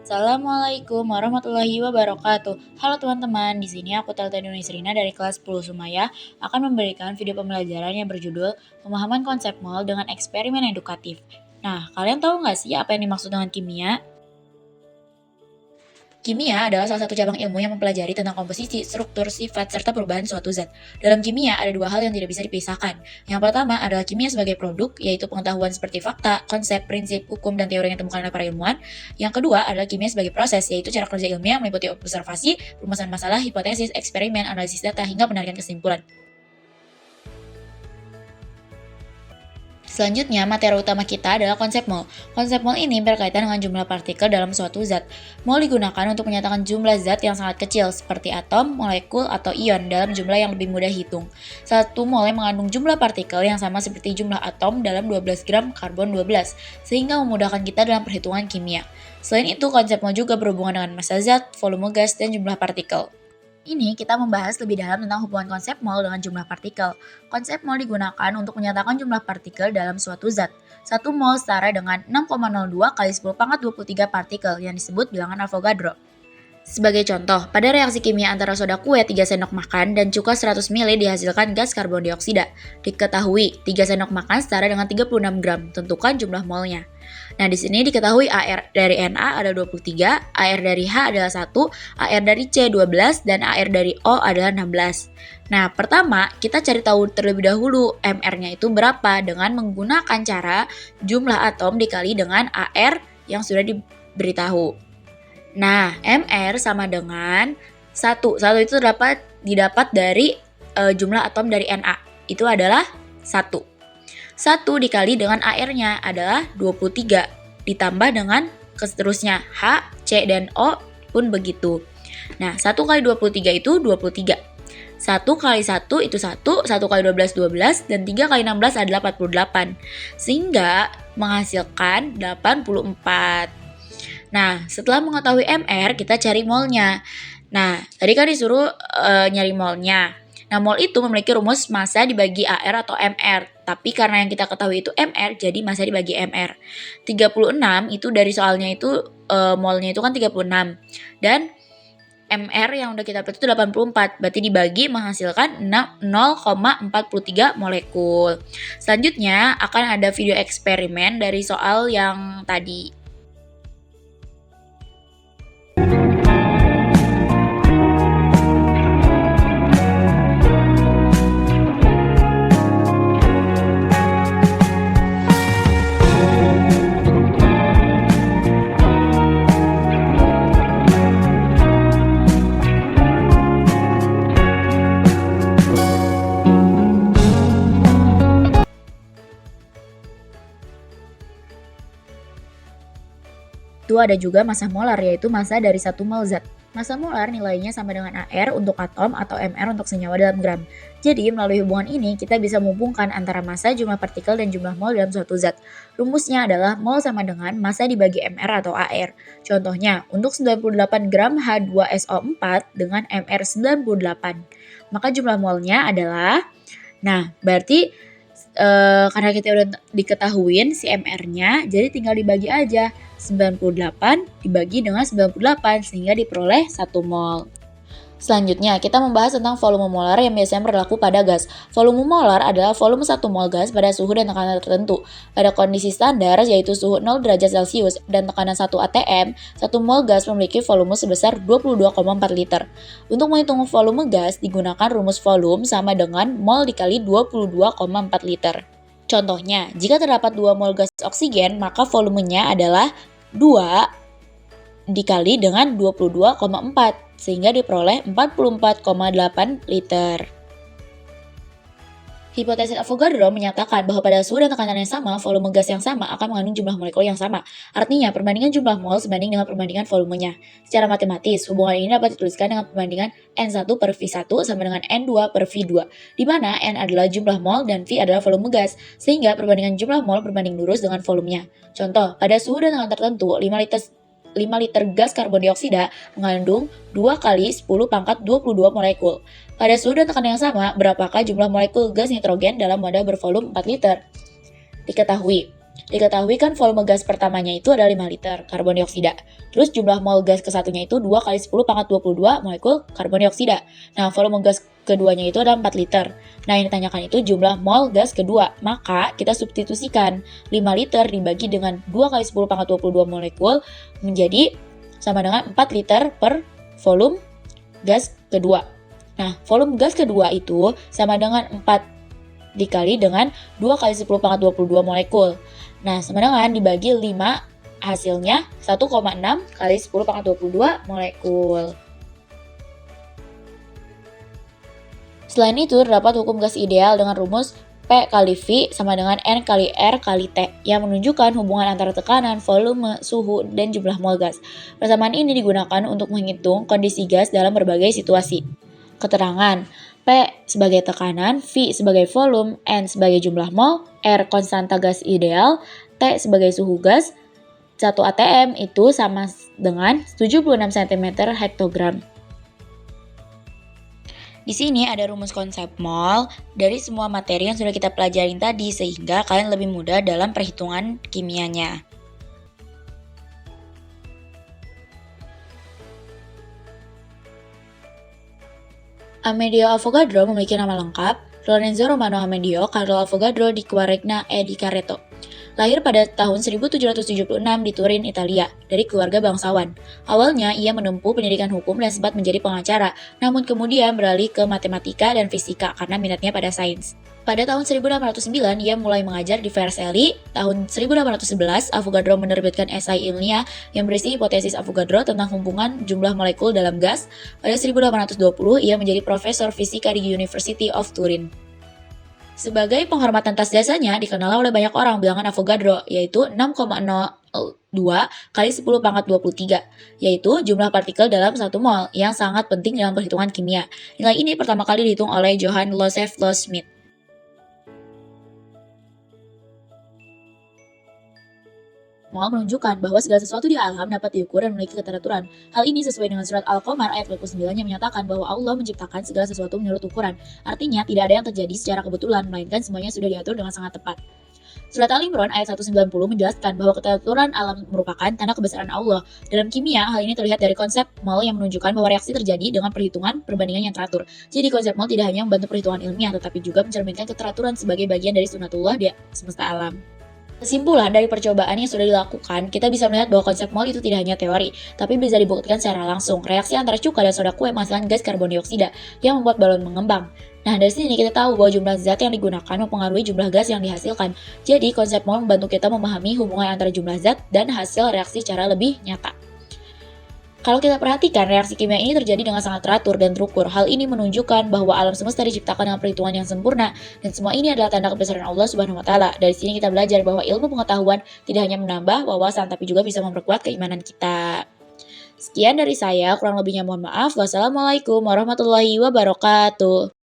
Assalamualaikum warahmatullahi wabarakatuh. Halo teman-teman, di sini aku Telta Nunisrina dari kelas 10 Sumaya akan memberikan video pembelajaran yang berjudul Pemahaman Konsep Mol dengan Eksperimen Edukatif. Nah, kalian tahu nggak sih apa yang dimaksud dengan kimia? Kimia adalah salah satu cabang ilmu yang mempelajari tentang komposisi, struktur, sifat, serta perubahan suatu zat. Dalam kimia ada dua hal yang tidak bisa dipisahkan. Yang pertama adalah kimia sebagai produk, yaitu pengetahuan seperti fakta, konsep, prinsip, hukum, dan teori yang ditemukan oleh para ilmuwan. Yang kedua adalah kimia sebagai proses, yaitu cara kerja ilmiah meliputi observasi, rumusan masalah, hipotesis, eksperimen, analisis data, hingga penarikan kesimpulan. Selanjutnya, materi utama kita adalah konsep mol. Konsep mol ini berkaitan dengan jumlah partikel dalam suatu zat. Mol digunakan untuk menyatakan jumlah zat yang sangat kecil, seperti atom, molekul, atau ion dalam jumlah yang lebih mudah hitung. Satu mol yang mengandung jumlah partikel yang sama seperti jumlah atom dalam 12 gram karbon 12, sehingga memudahkan kita dalam perhitungan kimia. Selain itu, konsep mol juga berhubungan dengan massa zat, volume gas, dan jumlah partikel. Ini kita membahas lebih dalam tentang hubungan konsep mol dengan jumlah partikel. Konsep mol digunakan untuk menyatakan jumlah partikel dalam suatu zat. 1 mol setara dengan 6,02 kali 10 pangkat 23 partikel yang disebut bilangan Avogadro. Sebagai contoh, pada reaksi kimia antara soda kue 3 sendok makan dan cuka 100 ml dihasilkan gas karbon dioksida. Diketahui 3 sendok makan setara dengan 36 gram. Tentukan jumlah molnya. Nah, di sini diketahui AR dari Na ada 23, AR dari H adalah 1, AR dari C 12, dan AR dari O adalah 16. Nah, pertama kita cari tahu terlebih dahulu MR-nya itu berapa dengan menggunakan cara jumlah atom dikali dengan AR yang sudah diberitahu. Nah, MR sama dengan 1. 1 itu didapat dari jumlah atom dari Na. Itu adalah 1. 1 dikali dengan AR-nya adalah 23. Ditambah dengan seterusnya H, C, dan O pun begitu. Nah, 1 kali 23 itu 23. 1 kali 1 itu 1, 1 kali 12, 12, dan 3 kali 16 adalah 48. Sehingga menghasilkan 84. Nah, setelah mengetahui MR, kita cari molnya. Nah, tadi kan disuruh nyari molnya. Nah, mol itu memiliki rumus massa dibagi AR atau MR. Tapi karena yang kita ketahui itu MR, jadi massa dibagi MR. 36 itu dari soalnya itu molnya itu kan 36. Dan MR yang udah kita dapat itu 84. Berarti dibagi menghasilkan 0,43 molekul. Selanjutnya akan ada video eksperimen dari soal yang tadi. Itu ada juga massa molar, yaitu massa dari 1 mol zat. Massa molar nilainya sama dengan AR untuk atom atau MR untuk senyawa dalam gram. Jadi, melalui hubungan ini, kita bisa menghubungkan antara massa, jumlah partikel, dan jumlah mol dalam suatu zat. Rumusnya adalah mol sama dengan massa dibagi MR atau AR. Contohnya, untuk 98 gram H2SO4 dengan MR 98. Maka jumlah molnya adalah, nah berarti karena kita udah diketahuin si MR-nya, jadi tinggal dibagi aja. 98 dibagi dengan 98 sehingga diperoleh 1 mol. Selanjutnya, kita membahas tentang volume molar yang biasanya berlaku pada gas. Volume molar adalah volume 1 mol gas pada suhu dan tekanan tertentu. Pada kondisi standar, yaitu suhu 0 derajat Celcius dan tekanan 1 atm, 1 mol gas memiliki volume sebesar 22,4 liter. Untuk menghitung volume gas, digunakan rumus volume sama dengan mol dikali 22,4 liter. Contohnya, jika terdapat 2 mol gas oksigen, maka volumenya adalah 2 dikali dengan 22,4 sehingga diperoleh 44,8 liter. Hipotesis Avogadro menyatakan bahwa pada suhu dan tekanan yang sama, volume gas yang sama akan mengandung jumlah molekul yang sama. Artinya, perbandingan jumlah mol sebanding dengan perbandingan volumenya. Secara matematis, hubungan ini dapat dituliskan dengan perbandingan N1 per V1 sama dengan N2 per V2, di mana N adalah jumlah mol dan V adalah volume gas, sehingga perbandingan jumlah mol berbanding lurus dengan volumenya. Contoh, pada suhu dan tekanan tertentu, 5 liter gas karbon dioksida mengandung 2 kali 10 pangkat 22 molekul. Pada suhu dan tekanan yang sama, berapakah jumlah molekul gas nitrogen dalam wadah bervolume 4 liter? Diketahui, Diketahui kan volume gas pertamanya itu ada 5 liter karbon dioksida. Terus jumlah mol gas kesatunya itu 2 kali 10 pangkat 22 molekul karbon dioksida. Nah, volume gas keduanya itu ada 4 liter. Nah, yang ditanyakan itu jumlah mol gas kedua. Maka kita substitusikan 5 liter dibagi dengan 2 kali 10 pangkat 22 molekul menjadi sama dengan 4 liter per volume gas kedua. Nah, volume gas kedua itu sama dengan 4 dikali dengan 2 kali 10 pangkat 22 molekul. Nah, sama dengan dibagi 5, hasilnya 1,6 kali 10 pangkat 22 molekul. Selain itu, terdapat hukum gas ideal dengan rumus P kali V sama dengan N kali R kali T yang menunjukkan hubungan antara tekanan, volume, suhu, dan jumlah mol gas. Persamaan ini digunakan untuk menghitung kondisi gas dalam berbagai situasi. Keterangan: P sebagai tekanan, V sebagai volume, N sebagai jumlah mol, R konstanta gas ideal, T sebagai suhu gas. 1 atm itu sama dengan 76 cm hektogram. Di sini ada rumus konsep mol dari semua materi yang sudah kita pelajarin tadi sehingga kalian lebih mudah dalam perhitungan kimianya. Amedeo Avogadro memiliki nama lengkap Lorenzo Romano Amedeo Carlo Avogadro di Quaregna e di Careto. Lahir pada tahun 1776 di Turin, Italia, dari keluarga bangsawan. Awalnya ia menempuh pendidikan hukum dan sempat menjadi pengacara, namun kemudian beralih ke matematika dan fisika karena minatnya pada sains. Pada tahun 1809, ia mulai mengajar di Vercelli. Tahun 1811, Avogadro menerbitkan esai ilmiah yang berisi hipotesis Avogadro tentang hubungan jumlah molekul dalam gas. Pada 1820, ia menjadi profesor fisika di University of Turin. Sebagai penghormatan atas jasanya, dikenal oleh banyak orang bilangan Avogadro, yaitu 6,02 kali 10 pangkat 23, yaitu jumlah partikel dalam 1 mol, yang sangat penting dalam perhitungan kimia. Nilai ini pertama kali dihitung oleh Johann Joseph Loschmidt. Mol menunjukkan bahwa segala sesuatu di alam dapat diukur dan memiliki keteraturan. Hal ini sesuai dengan surat Al-Qamar ayat 29 yang menyatakan bahwa Allah menciptakan segala sesuatu menurut ukuran. Artinya, tidak ada yang terjadi secara kebetulan, melainkan semuanya sudah diatur dengan sangat tepat. Surat Al-Imran ayat 190 menjelaskan bahwa keteraturan alam merupakan tanda kebesaran Allah. Dalam kimia, hal ini terlihat dari konsep mol yang menunjukkan bahwa reaksi terjadi dengan perhitungan perbandingan yang teratur. Jadi konsep mol tidak hanya membantu perhitungan ilmiah, tetapi juga mencerminkan keteraturan sebagai bagian dari sunatullah di semesta alam. Kesimpulan dari percobaan yang sudah dilakukan, kita bisa melihat bahwa konsep mol itu tidak hanya teori, tapi bisa dibuktikan secara langsung. Reaksi antara cuka dan soda kue menghasilkan gas karbon dioksida yang membuat balon mengembang. Nah, dari sini kita tahu bahwa jumlah zat yang digunakan mempengaruhi jumlah gas yang dihasilkan. Jadi, konsep mol membantu kita memahami hubungan antara jumlah zat dan hasil reaksi secara lebih nyata. Kalau kita perhatikan, reaksi kimia ini terjadi dengan sangat teratur dan terukur. Hal ini menunjukkan bahwa alam semesta diciptakan dengan perhitungan yang sempurna, dan semua ini adalah tanda kebesaran Allah Subhanahu wa Ta'ala. Dari sini kita belajar bahwa ilmu pengetahuan tidak hanya menambah wawasan, tapi juga bisa memperkuat keimanan kita. Sekian dari saya, kurang lebihnya mohon maaf. Wassalamualaikum warahmatullahi wabarakatuh.